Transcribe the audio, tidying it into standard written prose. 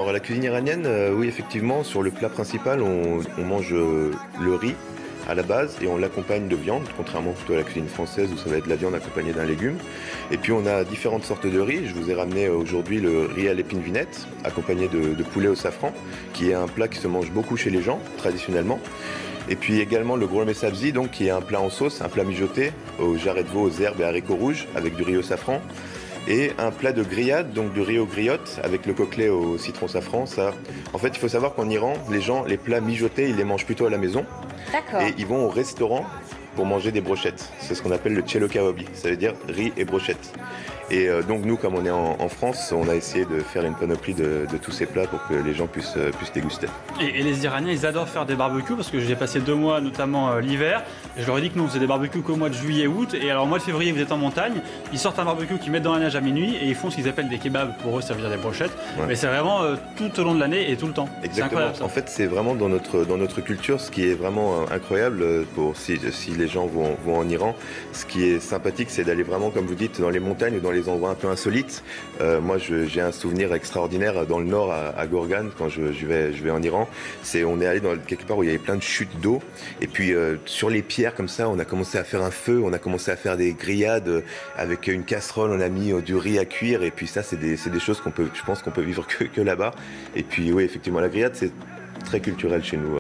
Alors, la cuisine iranienne, oui, effectivement, sur le plat principal, on mange le riz à la base et on l'accompagne de viande, contrairement plutôt à la cuisine française où ça va être de la viande accompagnée d'un légume. Et puis on a différentes sortes de riz. Je vous ai ramené aujourd'hui le riz à l'épine vinette, accompagné de poulet au safran, qui est un plat qui se mange beaucoup chez les gens, traditionnellement. Et puis également le gourmet sabzi, donc qui est un plat en sauce, un plat mijoté aux jarrets de veau, aux herbes et haricots rouges, avec du riz au safran. Et un plat de grillade, donc de riz aux griottes, avec le coquelet au citron safran. Ça, en fait, il faut savoir qu'en Iran, les gens, les plats mijotés, ils les mangent plutôt à la maison. D'accord. Et ils vont au restaurant pour manger des brochettes. C'est ce qu'on appelle le cello kawabi, ça veut dire riz et brochettes. Et donc nous, comme on est en France, on a essayé de faire une panoplie de tous ces plats pour que les gens puissent déguster. Et les Iraniens, ils adorent faire des barbecues parce que j'ai passé 2 mois, notamment l'hiver. Et je leur ai dit que nous, on faisait des barbecues qu'au mois de juillet, août. Et alors, au mois de février, vous êtes en montagne. Ils sortent un barbecue qu'ils mettent dans la neige à minuit et ils font ce qu'ils appellent des kebabs. Pour eux, ça veut dire des brochettes. Ouais. Mais c'est vraiment tout au long de l'année et tout le temps. C'est Exactement. incroyable, ça. En fait, c'est vraiment dans notre culture, ce qui est vraiment incroyable pour si les gens vont en Iran. Ce qui est sympathique, c'est d'aller vraiment, comme vous dites, dans les montagnes ou dans les endroits un peu insolites. Moi, j'ai un souvenir extraordinaire dans le nord, à Gorgan, quand je vais en Iran. On est allé dans quelque part où il y avait plein de chutes d'eau. Et puis, sur les pierres, comme ça, on a commencé à faire un feu, on a commencé à faire des grillades avec une casserole, on a mis du riz à cuire. Et puis ça, c'est des choses je pense qu'on peut vivre que là-bas. Et puis, oui, effectivement, la grillade, c'est très culturel chez nous.